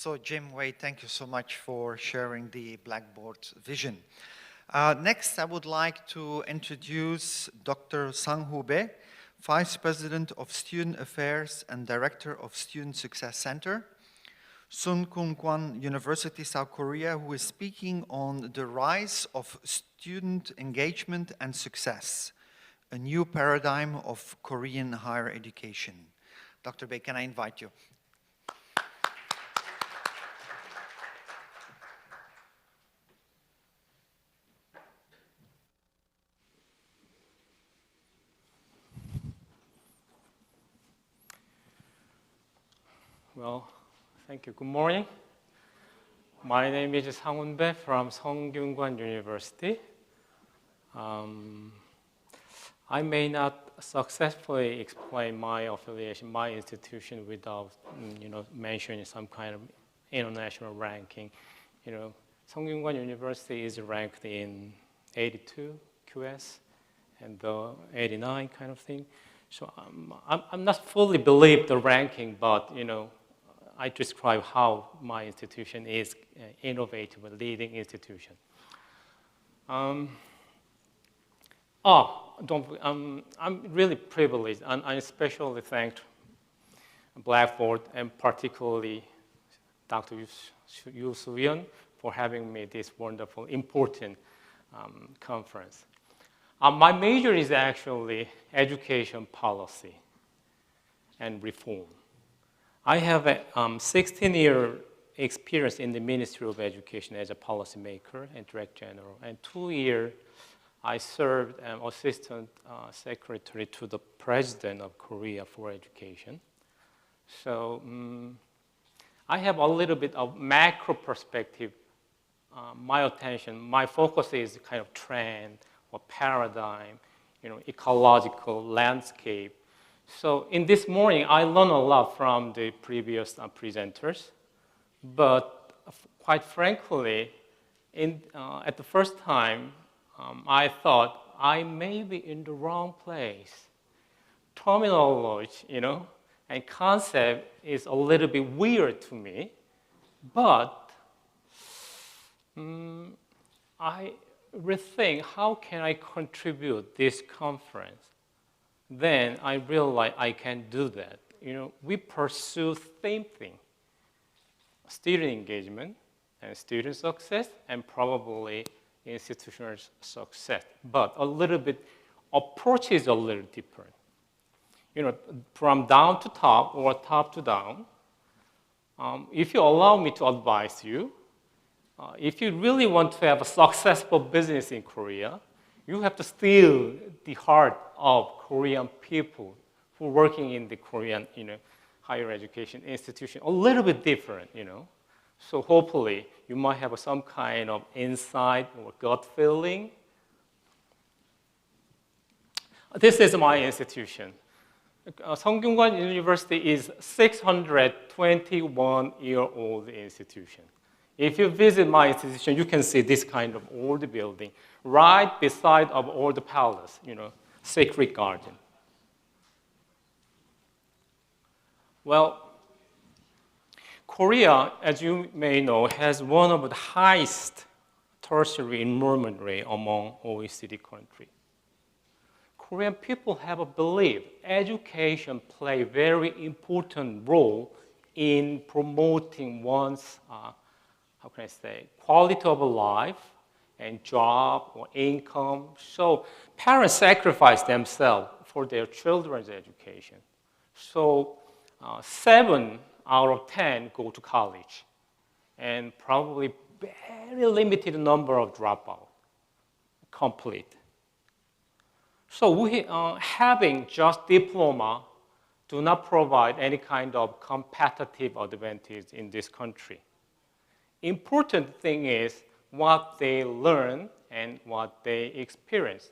So Jim, Wei, thank you so much for sharing the Blackboard vision. Next, I would like to introduce Dr. Sanghoon, Vice President of Student Affairs and Director of Student Success Center, Sungkyunkwan University, South Korea, who is speaking on the rise of student engagement and success, a new paradigm of Korean higher education. Dr. Bae, can I invite you? Well, thank you. Good morning. My name is Sanghoon from Sungkyunkwan University. I may not successfully explain my affiliation, my institution, without mentioning some kind of international ranking. Sungkyunkwan University is ranked in 82 QS and 89 kind of thing. So I'm not fully believe the ranking, but I describe how my institution is an innovative, leading institution. I'm really privileged, and I especially thanked Blackboard and particularly Dr. Yoo Soo-yeon for having me this wonderful, important conference. My major is actually education policy and reform. I have a 16-year experience in the Ministry of Education as a policymaker and Director General, and 2 years I served as Assistant Secretary to the President of Korea for Education. So I have a little bit of macro perspective. My focus is kind of trend or paradigm, ecological landscape. So in this morning, I learned a lot from the previous presenters, but quite frankly, at the first time, I thought I may be in the wrong place. Terminology, and concept is a little bit weird to me, but I rethink how can I contribute this conference. Then I realized I can do that. We pursue same thing: student engagement and student success, and probably institutional success. But a little bit approach is a little different. From down to top or top to down. If you allow me to advise you, if you really want to have a successful business in Korea, you have to steal the heart of Korean people who are working in the Korean, higher education institution. A little bit different, So hopefully you might have some kind of insight or gut feeling. This is my institution. Sungkyunkwan University is 621-year-old institution. If you visit my institution, you can see this kind of old building right beside of old palace, sacred garden. Well, Korea, as you may know, has one of the highest tertiary enrollment rate among OECD countries. Korean people have a belief education plays a very important role in promoting one's quality of life and job or income. So parents sacrifice themselves for their children's education. So 7 out of 10 go to college, and probably very limited number of dropout complete. So we having just diploma do not provide any kind of competitive advantage in this country. Important thing is what they learn and what they experience.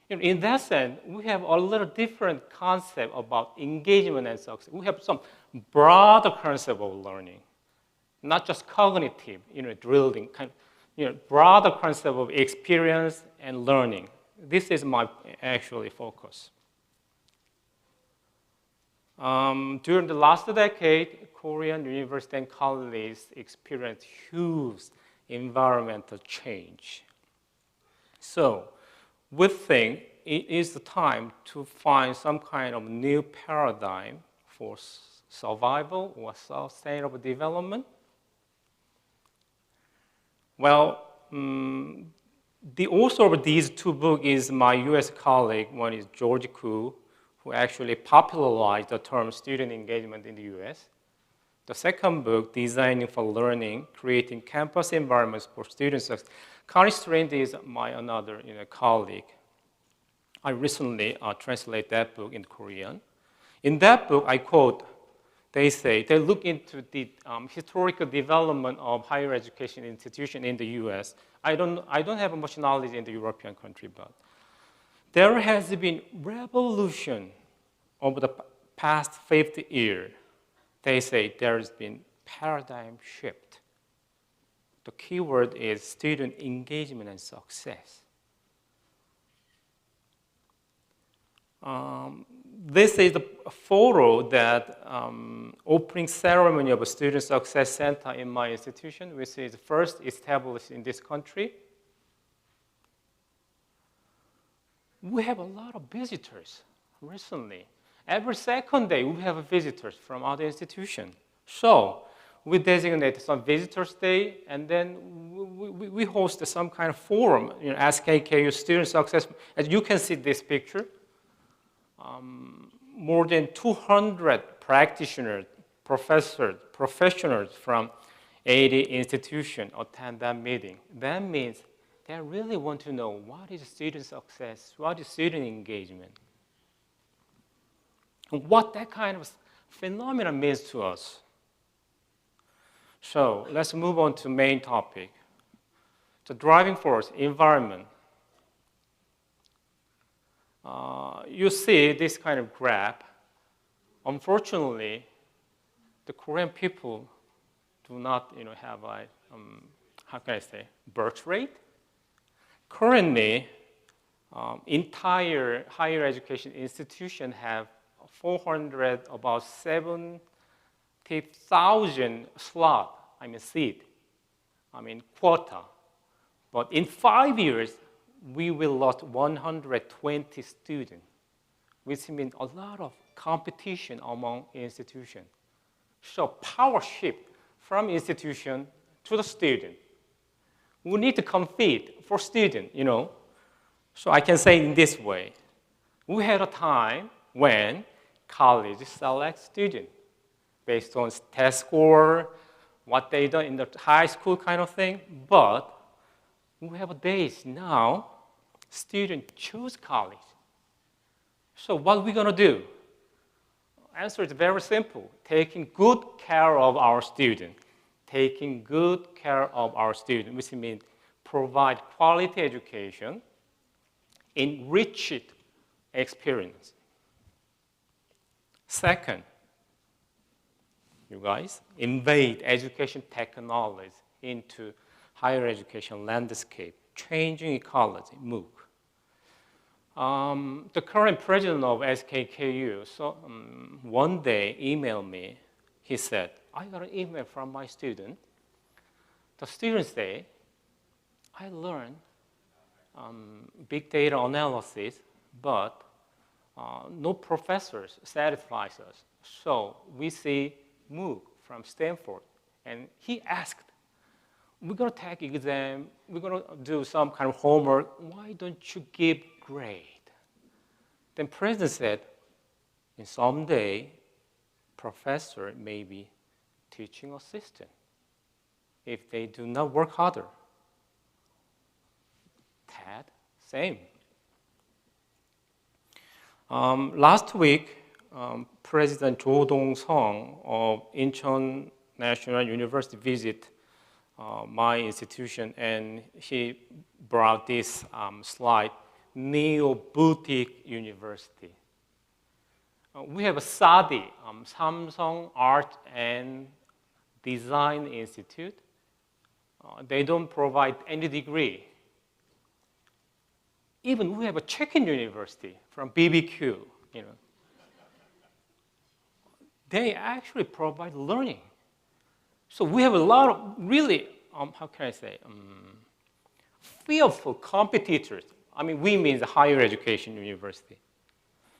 In that sense, we have a little different concept about engagement and success. We have some broader concept of learning, not just cognitive, drilling, broader concept of experience and learning. This is my actually focus. During the last decade, Korean university and colleges experience huge environmental change. So we think it is the time to find some kind of new paradigm for survival or sustainable development. Well, the author of these two books is my US colleague. One is George Koo, who actually popularized the term student engagement in the US. The second book, Designing for Learning, Creating Campus Environments for Students. Connie Strand is my another colleague. I recently translated that book in Korean. In that book, I quote, they say, they look into the historical development of higher education institution in the US. I don't have much knowledge in the European country, but there has been revolution over the past 50 years. They say there has been paradigm shift. The key word is student engagement and success. This is the photo that opening ceremony of a Student Success Center in my institution, which is first established in this country. We have a lot of visitors recently. Every second day, we have visitors from other institutions. So we designate some visitors day, and then we host some kind of forum, SKKU Student Success. As you can see this picture, more than 200 practitioners, professors, professionals from 80 institutions attend that meeting. That means they really want to know what is student success, what is student engagement, and what that kind of phenomenon means to us. So let's move on to main topic. The driving force, environment. You see this kind of graph. Unfortunately, the Korean people do not have a, how can I say, birth rate. Currently, entire higher education institution have about 70,000 seat, quota. But in 5 years, we will lose 120 students, which means a lot of competition among institutions. So power shift from institution to the student. We need to compete for students, So I can say in this way, we had a time when college select students based on test score, what they done in the high school kind of thing, but we have days now, students choose college. So what are we going to do? Answer is very simple. Taking good care of our students. Taking good care of our students, which means provide quality education, enriched experience. Second, you guys, invade education technology into higher education landscape, changing ecology, MOOC. The current president of SKKU, one day emailed me. He said, I got an email from my student. The students say, I learned big data analysis, but no professors satisfies us. So we see MOOC from Stanford. And he asked, we're going to take exam, we're going to do some kind of homework. Why don't you give grade? Then president said, in someday, professor may be teaching assistant if they do not work harder. Ted, same. Last week, President Jo Dong-sung of Incheon National University visited my institution, and he brought this slide, Neo-Boutique University. We have a SADI, Samsung Art and Design Institute. They don't provide any degree. Even we have a check-in university from BBQ, they actually provide learning. So we have a lot of really, how can I say, fearful competitors. I mean, we mean the higher education university,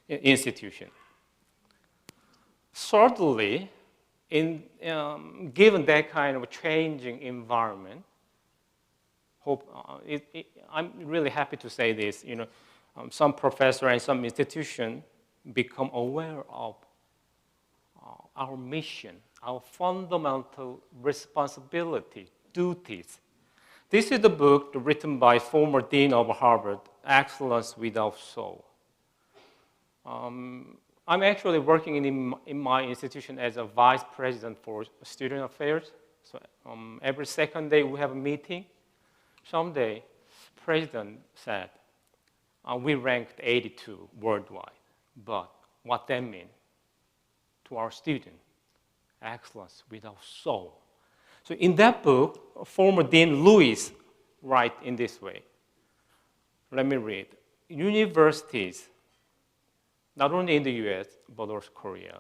institution. Certainly, given that kind of changing environment, I'm really happy to say this. Some professor and some institution become aware of our mission, our fundamental responsibility, duties. This is the book written by former dean of Harvard, Excellence Without Soul. I'm actually working in my institution as a vice president for student affairs. So every second day we have a meeting. Someday, president said, we ranked 82 worldwide. But what that means to our student, excellence without soul. So in that book, former Dean Lewis writes in this way. Let me read. Universities, not only in the US, but also Korea,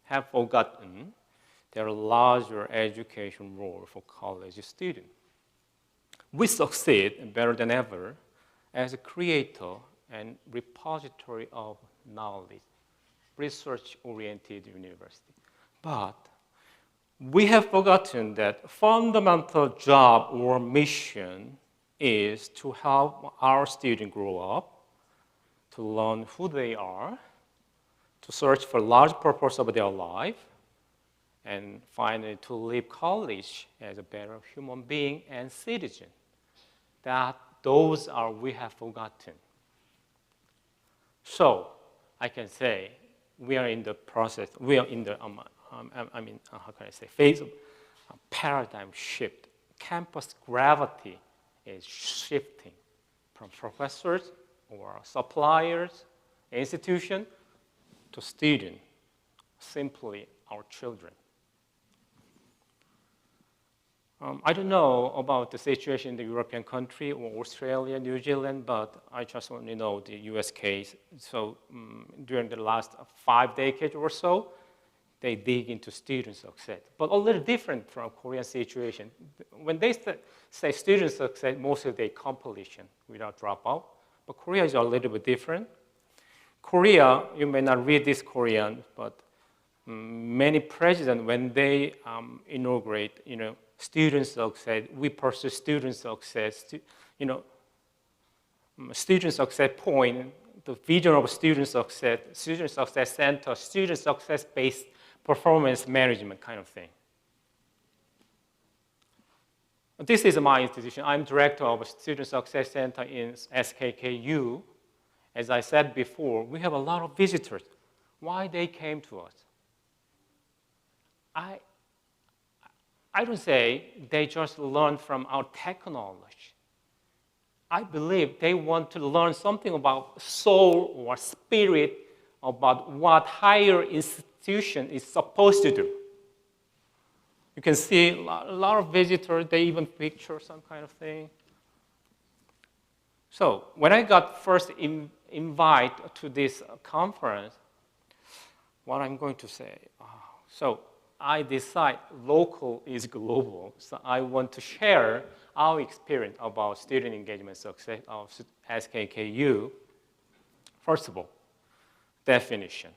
have forgotten their larger education role for college students. We succeed better than ever as a creator and repository of knowledge, research-oriented university. But we have forgotten that fundamental job or mission is to help our students grow up, to learn who they are, to search for large purpose of their life, and finally to leave college as a better human being and citizen. Those are we have forgotten. So I can say we are in the process, we are in the, how can I say, phase of paradigm shift. Campus gravity is shifting from professors or suppliers, institution, to students, simply our children. I don't know about the situation in the European country or Australia, New Zealand, but I just want to know the US case. So during the last 5 decades or so, they dig into student success, but a little different from Korean situation. When they say student success, mostly they completion without dropout, but Korea is a little bit different. Korea, you may not read this Korean, but many presidents, when they inaugurate, student success, we pursue student success, student success point, the vision of student success center, student success-based performance management kind of thing. This is my institution. I'm director of a student success center in SKKU. As I said before, we have a lot of visitors. Why they came to us? I don't say they just learn from our technology. I believe they want to learn something about soul or spirit, about what higher institution is supposed to do. You can see a lot of visitors, they even picture some kind of thing. So when I got first invite to this conference, what I'm going to say, so I decide local is global. So I want to share our experience about student engagement success of SKKU. First of all, definition.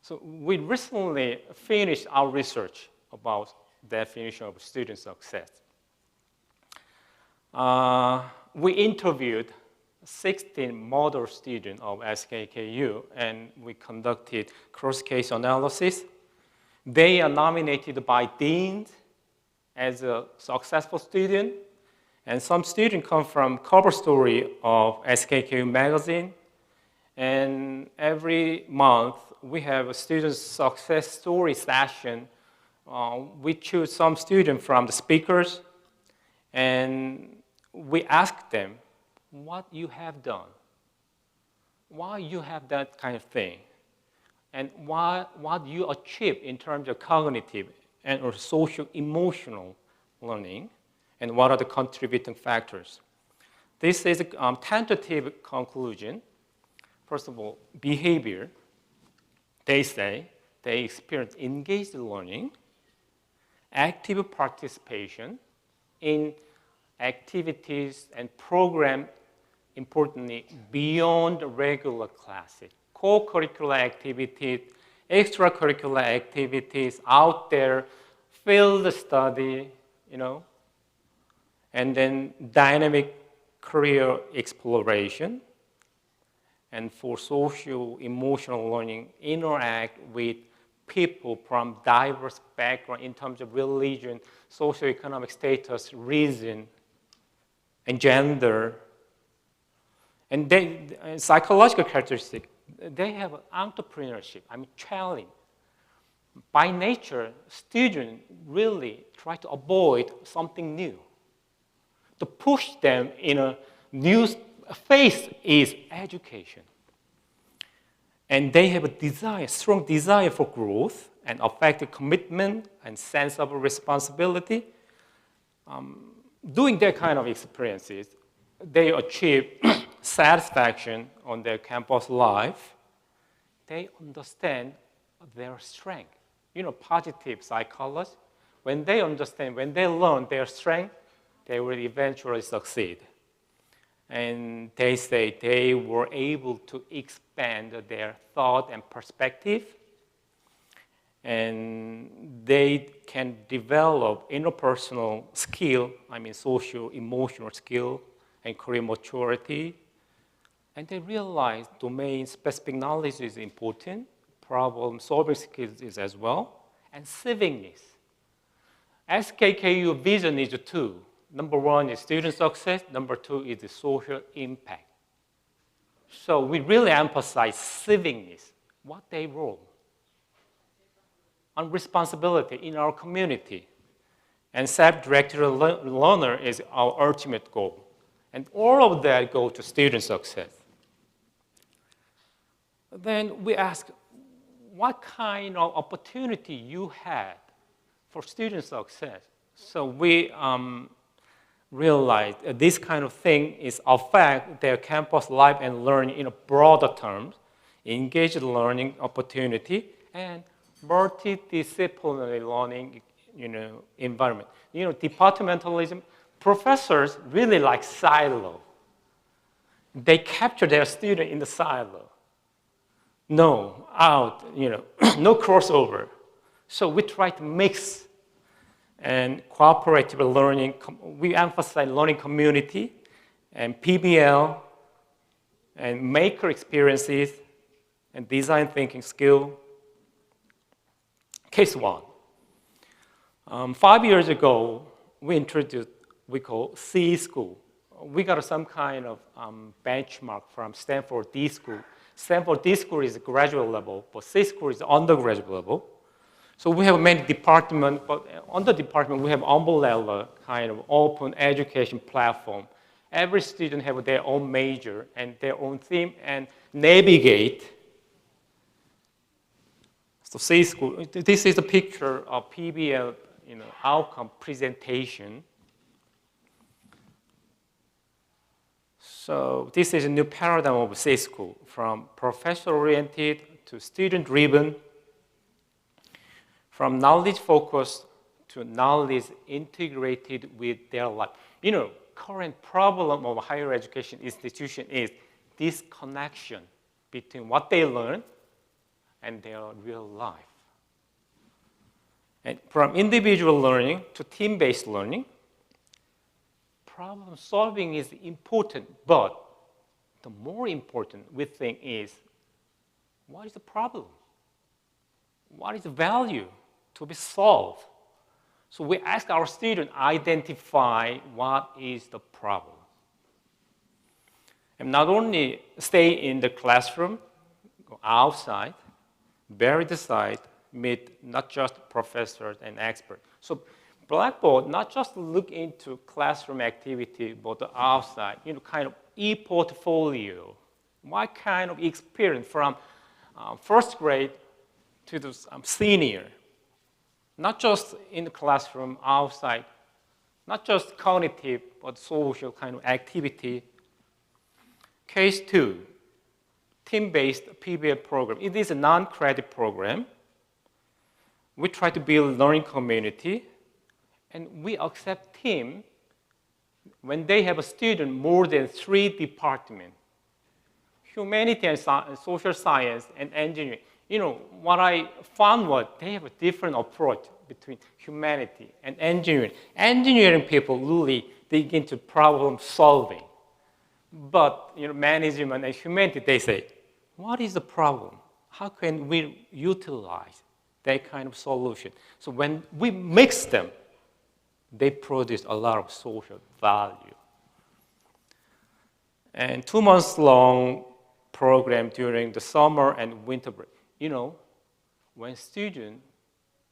So we recently finished our research about definition of student success. We interviewed 16 model students of SKKU, and we conducted cross-case analysis. They are nominated by deans as a successful student, and some students come from cover story of SKKU magazine. And every month, we have a student success story session. We choose some students from the speakers, and we ask them, what you have done, why you have that kind of thing, and what you achieve in terms of cognitive and or social emotional learning, and what are the contributing factors. This is a tentative conclusion. First of all, behavior. They say they experience engaged learning, active participation in activities and programs, importantly, beyond regular classes, co-curricular activities, extracurricular activities out there, field study, and then dynamic career exploration, and for social emotional learning, interact with people from diverse backgrounds in terms of religion, socioeconomic status, reason, and gender. And psychological characteristics, they have entrepreneurship, challenge. By nature, students really try to avoid something new. To push them in a new phase is education. And they have a strong desire for growth and affective commitment and sense of responsibility. Doing that kind of experiences, they achieve satisfaction on their campus life. They understand their strength. Positive psychology, when they understand, when they learn their strength, they will eventually succeed. And they say they were able to expand their thought and perspective, and they can develop interpersonal skill, social, emotional skill, and career maturity. And they realize domain-specific knowledge is important, problem-solving skills is as well, and civicness. SKKU vision is two. Number one is student success. Number two is the social impact. So we really emphasize civicness, what they role, on responsibility in our community. And self-directed learner is our ultimate goal. And all of that go to student success. Then we ask, what kind of opportunity you had for student success? So we realized this kind of thing is affect their campus life and learning in a broader terms, engaged learning opportunity, and multidisciplinary learning environment. Departmentalism, professors really like silo. They capture their student in the silo. No, out, no crossover. So we try to mix and cooperative learning. We emphasize learning community and PBL and maker experiences and design thinking skill. Case one. 5 years ago, we introduced we call C school. We got some kind of benchmark from Stanford D school. Stanford D school is graduate level, but C school is undergraduate level. So we have many departments, but under department we have umbrella kind of open education platform. Every student have their own major and their own theme and navigate. So C school, this is a picture of PBL outcome presentation. So this is a new paradigm of C school, from professor-oriented to student-driven, from knowledge-focused to knowledge integrated with their life. Current problem of a higher education institution is disconnection between what they learn and their real life. And from individual learning to team-based learning, problem solving is important, but the more important we think is, what is the problem? What is the value to be solved? So we ask our students identify what is the problem. And not only stay in the classroom, go outside, bury the site, meet not just professors and experts. So Blackboard not just look into classroom activity, but the outside, kind of e-portfolio. What kind of experience from first grade to the senior? Not just in the classroom, outside, not just cognitive, but social kind of activity. Case 2, team-based PBL program. It is a non-credit program. we try to build learning community, and we accept team when they have a student more than 3 departments, humanity and social science and engineering. What I found was they have a different approach between humanity and engineering. Engineering people really dig into problem solving. But management and humanity, they say, what is the problem? How can we utilize that kind of solution? So when we mix them, they produce a lot of social value. And 2 months long program during the summer and winter break. When students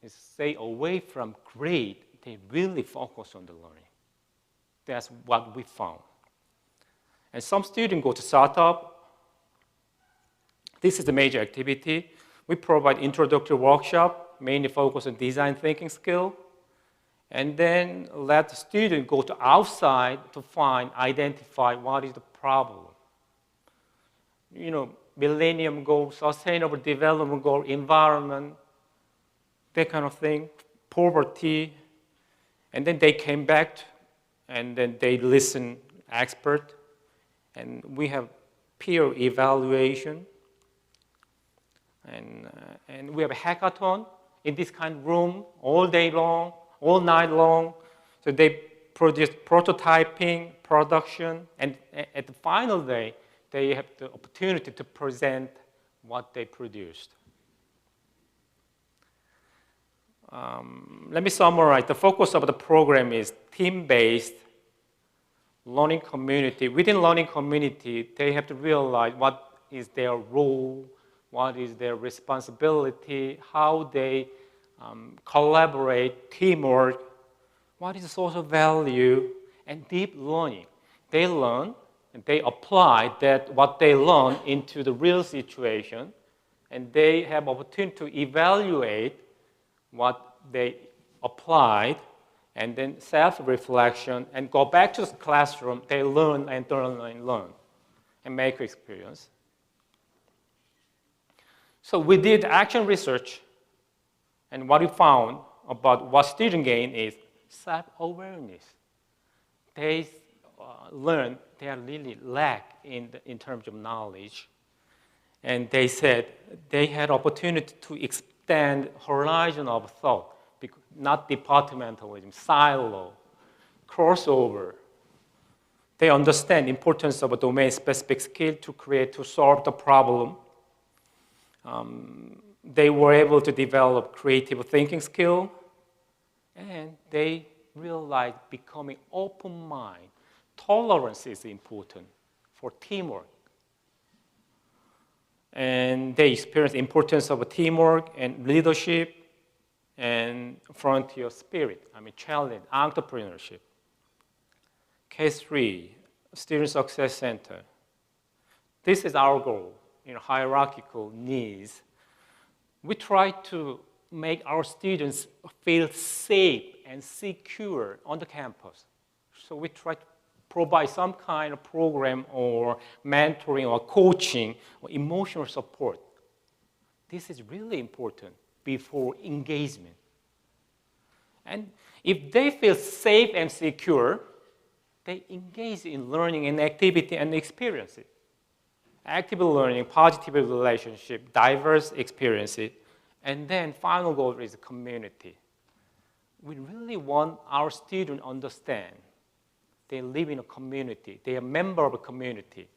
stay away from grade, they really focus on the learning. That's what we found. And some students go to startup. This is the major activity. We provide introductory workshop, mainly focus on design thinking skill, and then let the student go to outside to identify what is the problem. Millennium Goals, Sustainable Development Goal, environment, that kind of thing, poverty. And then they came back and then they listen expert. And we have peer evaluation. And we have a hackathon in this kind of room all day long, all night long. So they produce prototyping, production, and at the final day, they have the opportunity to present what they produced. Let me summarize. The focus of the program is team-based learning community. Within learning community, they have to realize what is their role, what is their responsibility, how they collaborate, teamwork, what is the social value, and deep learning. They learn and they apply what they learn into the real situation, and they have opportunity to evaluate what they applied, and then self-reflection, and go back to the classroom. They learn and learn, and make experience. So we did action research, and what we found about what students gain is self-awareness. They learn they are really lack in terms of knowledge, and they said they had opportunity to extend horizon of thought, not departmentalism, silo, crossover. They understand importance of a domain-specific skill to solve the problem. They were able to develop creative thinking skill, and they realized becoming open mind. Tolerance is important for teamwork. And they experienced the importance of teamwork and leadership and frontier spirit, challenge, entrepreneurship. Case 3, Student Success Center. This is our goal, hierarchical needs. We try to make our students feel safe and secure on the campus. So we try to provide some kind of program or mentoring or coaching or emotional support. This is really important before engagement. And if they feel safe and secure, they engage in learning and activity and experiences. Active learning, positive relationship, diverse experiences, and then final goal is community. We really want our students to understand they live in a community. They are a member of a community.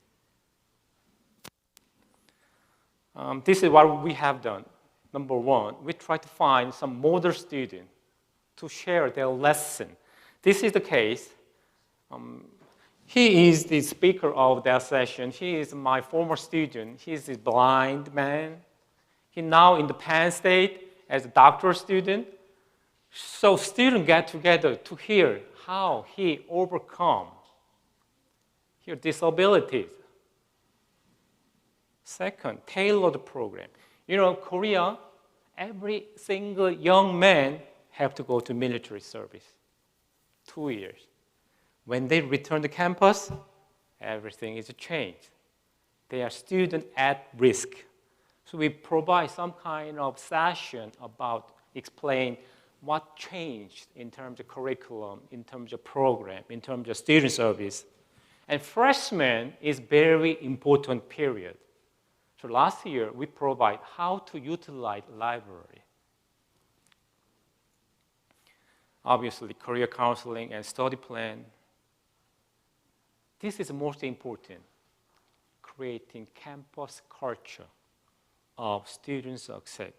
This is what we have done. Number 1, we try to find some model students to share their lesson. This is the case. He is the speaker of that session. He is my former student. He is a blind man. He's now in the Penn State as a doctoral student. So students get together to hear how he overcome his disabilities. Second, tailored program. Korea, every single young man have to go to military service, 2 years. When they return to campus, everything is changed. They are students at risk. So we provide some kind of session about explain what changed in terms of curriculum, in terms of program, in terms of student service. And freshman is very important period. So last year, we provide how to utilize library. Obviously, career counseling and study plan. This is most important, creating campus culture of student success.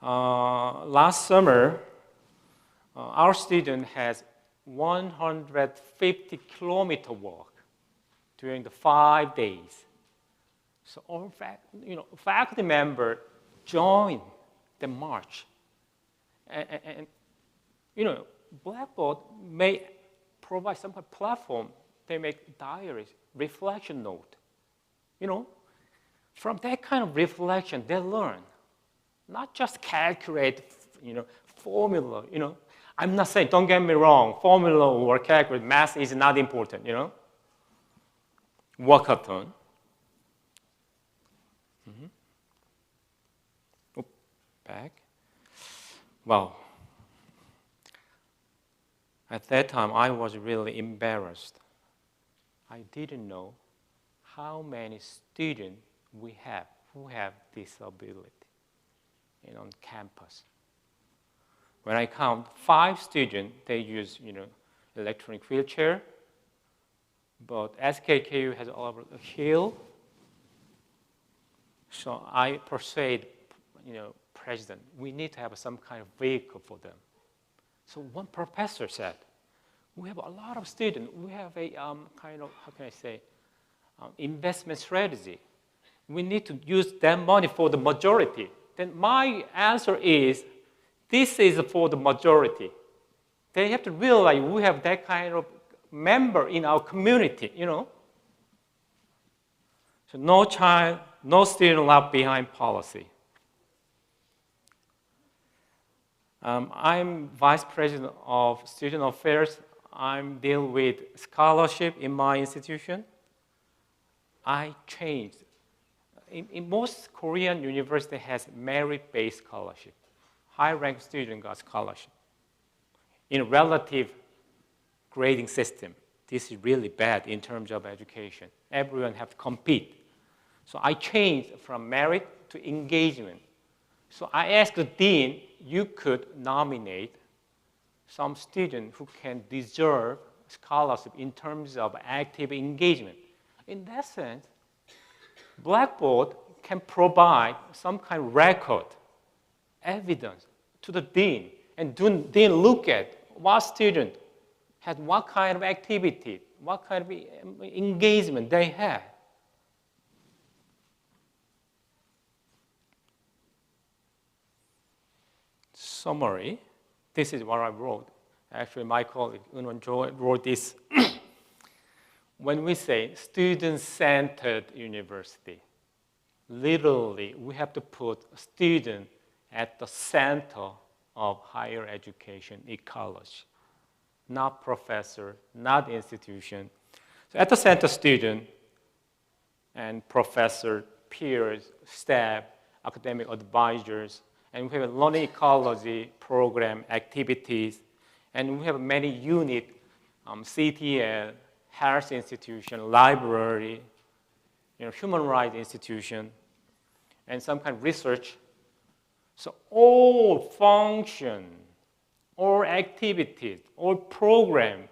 Last summer, our student has 150-kilometer walk during the 5 days. So all faculty member joined the march. And Blackboard may provide some kind of platform. They make diaries, reflection note. From that kind of reflection, they learn. Not just calculate, formula, I'm not saying, don't get me wrong, formula or calculate, math is not important, Walkathon. Back. Well, at that time, I was really embarrassed. I didn't know how many students we have who have disability on campus. When I count 5 students, they use electronic wheelchair, but SKKU has over a hill. So I persuade president, we need to have some kind of vehicle for them. So one professor said, we have a lot of students. We have a kind of, how can I say, investment strategy. We need to use that money for the majority. Then my answer is, this is for the majority. They have to realize we have that kind of member in our community, So no child, no student left behind policy. I'm vice president of student affairs. I'm dealing with scholarship in my institution. I changed. In most Korean university has merit-based scholarship. High-ranked student got scholarship. In a relative grading system, this is really bad in terms of education. Everyone have to compete. So I changed from merit to engagement. So I asked the dean, you could nominate some student who can deserve scholarship in terms of active engagement. In that sense, Blackboard can provide some kind of record, evidence to the dean, and dean look at what student had what kind of activity, what kind of engagement they had. Summary, this is what I wrote. Actually, my colleague Eunwon Jo wrote this. When we say student-centered university, literally, we have to put student at the center of higher education ecology, not professor, not institution. So at the center, student and professor, peers, staff, academic advisors, and we have a learning ecology program activities, and we have many units, CTL, health institution, library, human rights institution, and some kind of research. So all function, all activities, all program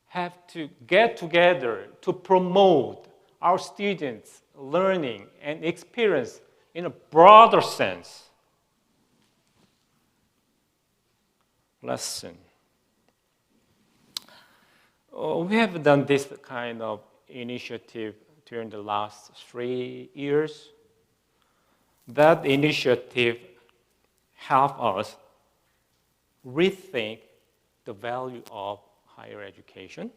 have to get together to promote our students' learning and experience in a broader sense. Lesson. We have done this kind of initiative during the last 3 years. That initiative helped us rethink the value of higher education.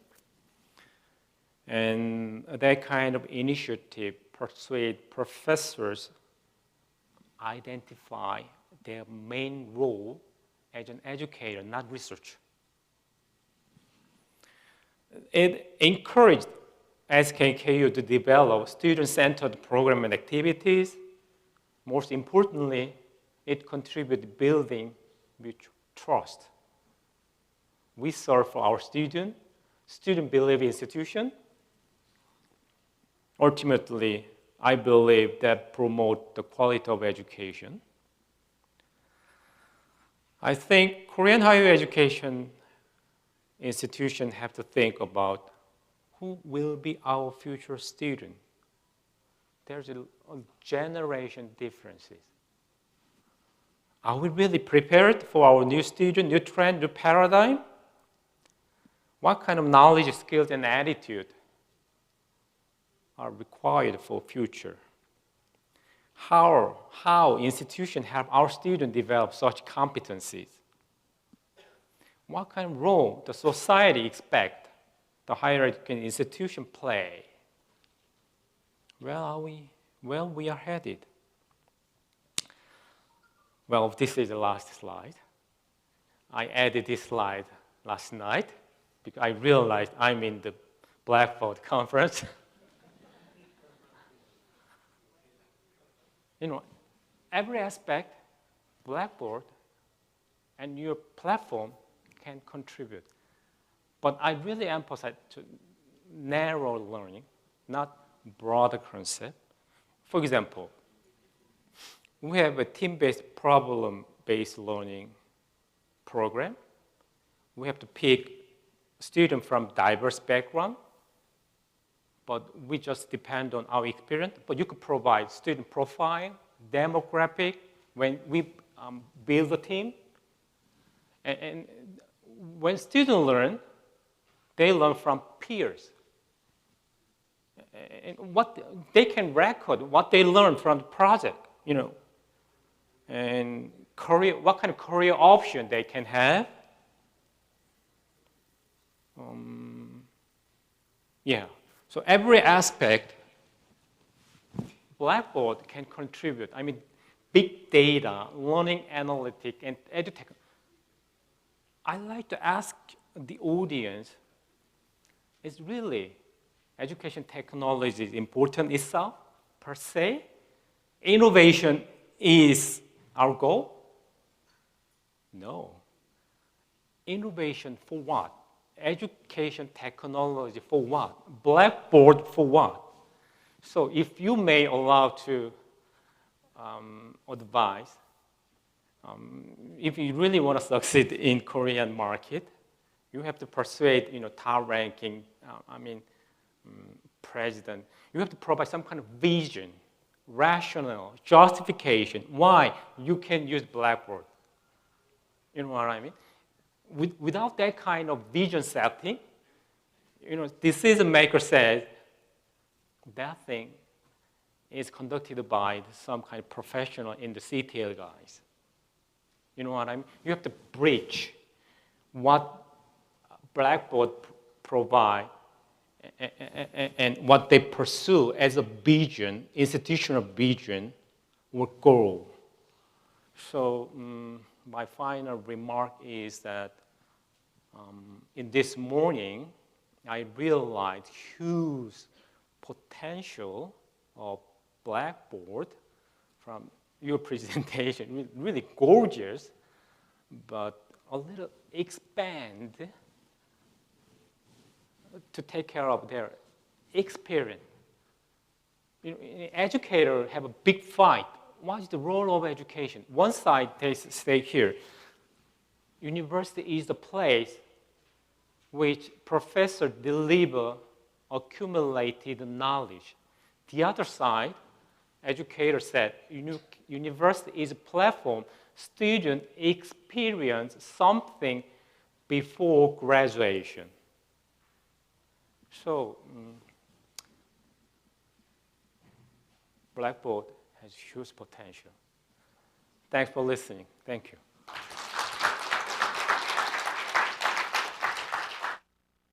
And that kind of initiative persuade professors identify their main role as an educator, not researcher. It encouraged SKKU to develop student-centered program and activities, most importantly, it contributes building mutual trust. We serve for our student believe institution. Ultimately, I believe that promote the quality of education. I think Korean higher education institutions have to think about who will be our future student. There's a generation differences. Are we really prepared for our new student, new trend, new paradigm? What kind of knowledge, skills, and attitude are required for future? How institutions help our students develop such competencies? What kind of role does society expect the higher education institution play? Where are we? Where we are headed? Well, this is the last slide. I added this slide last night because I realized I'm in the Blackboard conference. Every aspect, Blackboard and your platform can contribute. But I really emphasize to narrow learning, not broader concept. For example, we have a team-based problem-based learning program. We have to pick students from diverse background, but we just depend on our experience. But you could provide student profile, demographic, when we build a team. And when students learn, they learn from peers. And what they can record what they learn from the project, and what kind of career option they can have. So every aspect, Blackboard can contribute. I mean, big data, learning analytics, and edutech. I like to ask the audience, is really education technology important itself, per se? Innovation is our goal? No. Innovation for what? Education technology for what? Blackboard for what? So if you may allow to advise, if you really want to succeed in Korean market, you have to persuade, top ranking, president. You have to provide some kind of vision, rationale, justification, why you can use Blackboard. You know what I mean? Without that kind of vision setting, decision maker says that thing is conducted by some kind of professional in the CTL guys. You know what I mean? You have to bridge what Blackboard provide and what they pursue as a vision, institutional vision or goal. So my final remark is that in this morning, I realized huge potential of Blackboard from your presentation, really gorgeous, but a little expand to take care of their experience. Educators have a big fight. What is the role of education? One side, they say here, university is the place which professors deliver accumulated knowledge. The other side, educators said, university is a platform students experience something before graduation. So Blackboard has huge potential. Thanks for listening. Thank you.